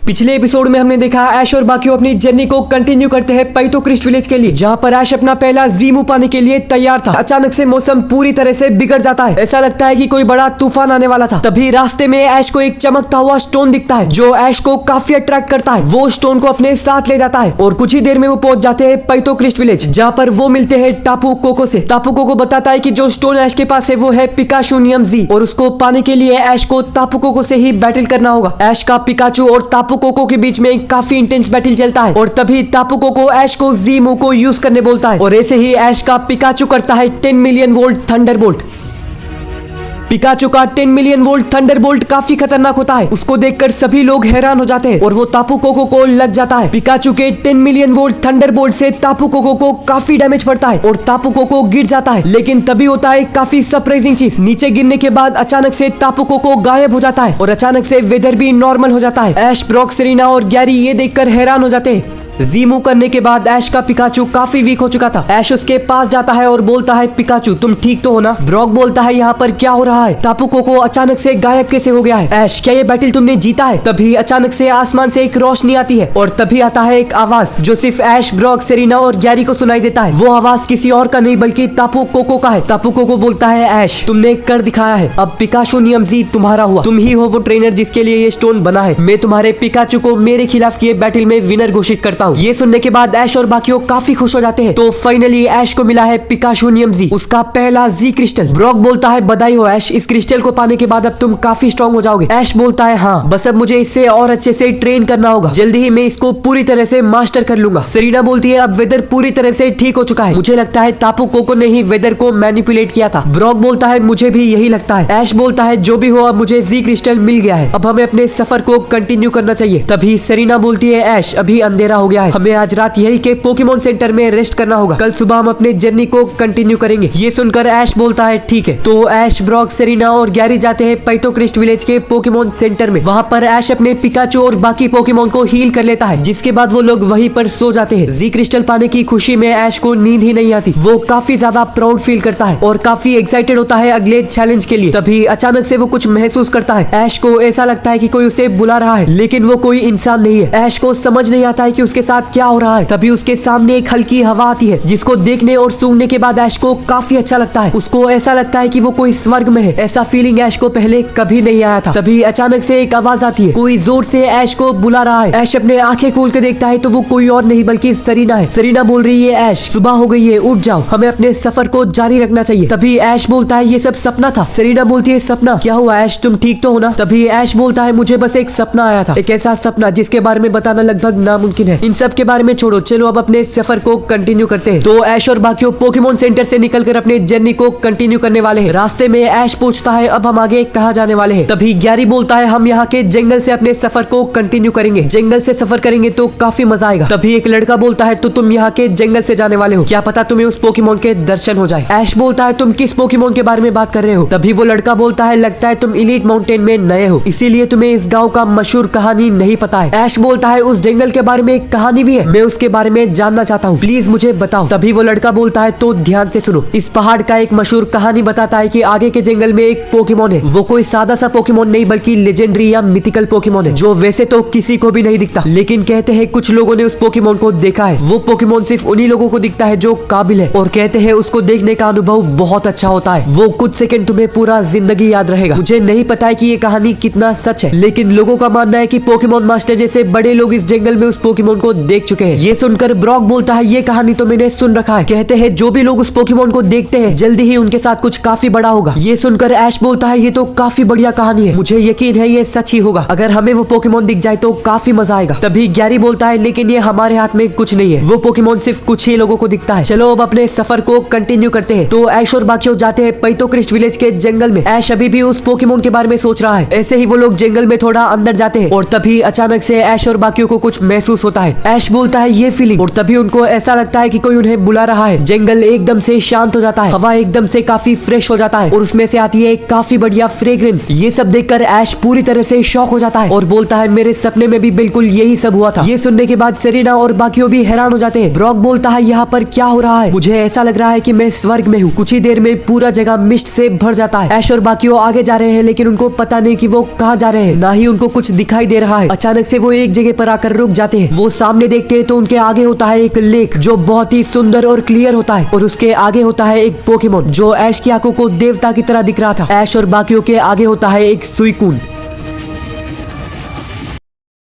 पिछले एपिसोड में हमने देखा ऐश और बाकी अपनी जर्नी को कंटिन्यू करते हैं पैतो क्रिस्ट विलेज के लिए, जहाँ पर ऐश अपना पहला जीमू पाने के लिए तैयार था। अचानक से मौसम पूरी तरह से बिगड़ जाता है। ऐसा लगता है कि कोई बड़ा तूफान आने वाला था। तभी रास्ते में ऐश को एक चमकता हुआ स्टोन दिखता है जो ऐश को काफी अट्रैक्ट करता है। वो स्टोन को अपने साथ ले जाता है और कुछ ही देर में वो पहुंच जाते हैं पैतो क्रिस्ट विलेज, जहाँ पर वो मिलते हैं टापू कोको से। टापू कोको बताता है कि जो स्टोन ऐश के पास है वो है पिकाचू नियम जी, और उसको पाने के लिए ऐश को टापू कोको से ही बैटल करना होगा। ऐश का पिकाचू और टापू कोको के बीच में काफी इंटेंस बैटल चलता है और तभी टापू कोको ऐश को जीमू को यूज करने बोलता है, और ऐसे ही ऐश का पिकाचू करता है 10 मिलियन वोल्ट थंडरबोल्ट। पिकाचू का 10 मिलियन वोल्ट थंडरबोल्ट काफी खतरनाक होता है। उसको देखकर सभी लोग हैरान हो जाते हैं और वो टापू कोको को लग जाता है। पिकाचू के 10 मिलियन वोल्ट थंडरबोल्ट से टापू कोको को काफी डैमेज पड़ता है और टापू कोको गिर जाता है। लेकिन तभी होता है काफी सरप्राइजिंग चीज। नीचे गिरने के बाद अचानक से टापू कोको गायब हो जाता है और अचानक से वेदर भी नॉर्मल हो जाता है। ऐश, ब्रॉक, सेरेना और गैरी ये देखकर हैरान हो जाते हैं। जीमू करने के बाद ऐश का पिकाचू काफी वीक हो चुका था। ऐश उसके पास जाता है और बोलता है, पिकाचू तुम ठीक तो हो ना? ब्रॉक बोलता है, यहाँ पर क्या हो रहा है? टापू कोको अचानक से गायब कैसे हो गया है? ऐश, क्या ये बैटल तुमने जीता है? तभी अचानक से आसमान से एक रोशनी आती है और तभी आता है एक आवाज जो सिर्फ ऐश, ब्रॉक, सेरेना और गैरी को सुनाई देता है। वो आवाज किसी और का नहीं बल्कि टापू कोको का है। टापू कोको बोलता है, ऐश तुमने कर दिखाया है, अब पिकाचू नियम जी तुम्हारा हुआ। तुम ही हो वो ट्रेनर जिसके लिए ये स्टोन बना है। मैं तुम्हारे पिकाचू को मेरे खिलाफ किए बैटल में विनर घोषित करता हूँ। ये सुनने के बाद ऐश और बाकियों काफी खुश हो जाते हैं। तो फाइनली ऐश को मिला है पिकाचू नियम जी, उसका पहला जी क्रिस्टल। ब्रॉक बोलता है, बधाई हो ऐश, इस क्रिस्टल को पाने के बाद अब तुम काफी स्ट्रॉन्ग हो जाओगे। ऐश बोलता है, हाँ बस अब मुझे इससे और अच्छे से ट्रेन करना होगा, जल्दी ही मैं इसको पूरी तरह से मास्टर कर लूंगा। सेरेना बोलती है, अब वेदर पूरी तरह से ठीक हो चुका है, मुझे लगता है टापू कोको ने ही वेदर को मैनिपुलेट किया था। ब्रॉक बोलता है, मुझे भी यही लगता है। ऐश बोलता है, जो भी हो अब मुझे जी क्रिस्टल मिल गया है, अब हमें अपने सफर को कंटिन्यू करना चाहिए। तभी सेरेना बोलती है, ऐश अभी अंधेरा हो गया है, हमें आज रात यही के पोकेमोन सेंटर में रेस्ट करना होगा, कल सुबह हम अपने जर्नी को कंटिन्यू करेंगे। ये सुनकर ऐश बोलता है, ठीक है। तो ऐश, ब्रॉक, सेरेना और गैरी जाते हैं पैतो क्रिस्ट विलेज के पोकेमोन सेंटर में। वहाँ पर ऐश अपने पिकाचू और बाकी पोकेमोन को हील कर लेता है, जिसके बाद वो लोग वहीं पर सो जाते हैं। जी क्रिस्टल पाने की खुशी में ऐश को नींद ही नहीं आती। वो काफी ज्यादा प्राउड फील करता है और काफी एक्साइटेड होता है अगले चैलेंज के लिए। तभी अचानक से वो कुछ महसूस करता है। ऐश को ऐसा लगता है कि कोई उसे बुला रहा है, लेकिन वो कोई इंसान नहीं है। ऐश को समझ नहीं आता है कि उसके साथ क्या हो रहा है। तभी उसके सामने एक हल्की हवा आती है, जिसको देखने और सूंघने के बाद ऐश को काफी अच्छा लगता है। उसको ऐसा लगता है कि वो कोई स्वर्ग में है। ऐसा फीलिंग ऐश को पहले कभी नहीं आया था। तभी अचानक से एक आवाज आती है, कोई जोर से ऐश को बुला रहा है। ऐश अपने आंखें खोल के देखता है तो वो कोई और नहीं बल्कि सेरेना है। सेरेना बोल रही है, ऐश सुबह हो गई है, उठ जाओ, हमें अपने सफर को जारी रखना चाहिए। तभी ऐश बोलता है, ये सब सपना था। सेरेना बोलती है, सपना? क्या हुआ ऐश, तुम ठीक तो हो ना? तभी ऐश बोलता है, मुझे बस एक सपना आया था, एक ऐसा सपना जिसके बारे में बताना लगभग नामुमकिन है। इन सब के बारे में छोड़ो, चलो अब अपने सफर को कंटिन्यू करते हैं। तो ऐश और बाकियों पोकेमोन सेंटर से निकलकर अपने जर्नी को कंटिन्यू करने वाले हैं। रास्ते में ऐश पूछता है, अब हम आगे कहाँ जाने वाले हैं? तभी गैरी बोलता है, हम यहाँ के जंगल से अपने सफर को कंटिन्यू करेंगे, जंगल से सफर करेंगे तो काफी मजा आएगा। तभी एक लड़का बोलता है, तो तुम यहाँ के जंगल से जाने वाले हो, क्या पता तुम्हें उस पोकेमोन के दर्शन हो जाए। ऐश बोलता है, तुम किस पोकेमोन के बारे में बात कर रहे हो? तभी वो लड़का बोलता है, लगता है तुम इलीट माउंटेन में नए हो, इसीलिए तुम्हें इस गाँव का मशहूर कहानी नहीं पता है। ऐश बोलता है, उस जंगल के बारे में एक कहानी भी है, मैं उसके बारे में जानना चाहता हूँ, प्लीज मुझे बताओ। तभी वो लड़का बोलता है, तो ध्यान से सुनो, इस पहाड़ का एक मशहूर कहानी बताता है कि आगे के जंगल में एक पोकेमोन है। वो कोई सादा सा पोकेमोन नहीं बल्कि लेजेंडरी या मिथिकल पोकेमोन है, जो वैसे तो किसी को भी नहीं दिखता, लेकिन कहते हैं कुछ लोगों ने उस पोकेमोन को देखा है। वो पोकेमोन सिर्फ उन्हीं लोगों को दिखता है जो काबिल है, और कहते हैं उसको देखने का अनुभव बहुत अच्छा होता है। वो कुछ सेकंड तुम्हें पूरा जिंदगी याद रहेगा। मुझे नहीं पता है कि ये कहानी कितना सच है, लेकिन लोगों का मानना है कि पोकेमोन मास्टर जैसे बड़े लोग इस जंगल में उस पोकेमोन को देख चुके हैं। ये सुनकर ब्रॉक बोलता है, ये कहानी तो मैंने सुन रखा है, कहते हैं जो भी लोग उस पोकेमोन को देखते हैं जल्दी ही उनके साथ कुछ काफी बड़ा होगा। ये सुनकर ऐश बोलता है, ये तो काफी बढ़िया कहानी है, मुझे यकीन है ये सच ही होगा, अगर हमें वो पोकेमोन दिख जाए तो काफी मजा आएगा। तभी गैरी बोलता है, लेकिन ये हमारे हाथ में कुछ नहीं है, वो पोकेमोन सिर्फ कुछ ही लोगों को दिखता है, चलो अब अपने सफर को कंटिन्यू करते हैं। तो ऐश और बाकियों जाते हैं पैतो क्रिस्ट विलेज के जंगल में। ऐश अभी भी उस पोकेमोन के बारे में सोच रहा है। ऐसे ही वो लोग जंगल में थोड़ा अंदर जाते हैं और तभी अचानक से ऐश और बाकियों को कुछ महसूस होता है। ऐश बोलता है ये फीलिंग, और तभी उनको ऐसा लगता है कि कोई उन्हें बुला रहा है। जंगल एकदम से शांत हो जाता है, हवा एकदम से काफी फ्रेश हो जाता है और उसमें से आती है एक काफी बढ़िया फ्रेग्रेंस। ये सब देखकर ऐश पूरी तरह से शॉक हो जाता है और बोलता है मेरे सपने में भी बिल्कुल यही सब हुआ था। ये सुनने के बाद सेरेना और बाकियों भी हैरान हो जाते हैं। ब्रॉक बोलता है यहाँ पर क्या हो रहा है, मुझे ऐसा लग रहा है कि मैं स्वर्ग में हूँ। कुछ ही देर में पूरा जगह मिस्ट से भर जाता है। ऐश और बाकियों आगे जा रहे हैं लेकिन उनको पता नहीं कि वो कहाँ जा रहे हैं, ना ही उनको कुछ दिखाई दे रहा है। अचानक से वो एक जगह पर आकर रुक जाते हैं। वो सामने देखते हैं तो उनके आगे होता है एक लेक जो बहुत ही सुंदर और क्लियर होता है और उसके आगे होता है एक पोकेमोन जो ऐश की आंखों को देवता की तरह दिख रहा था। ऐश और बाकियों के आगे होता है एक सुइकून।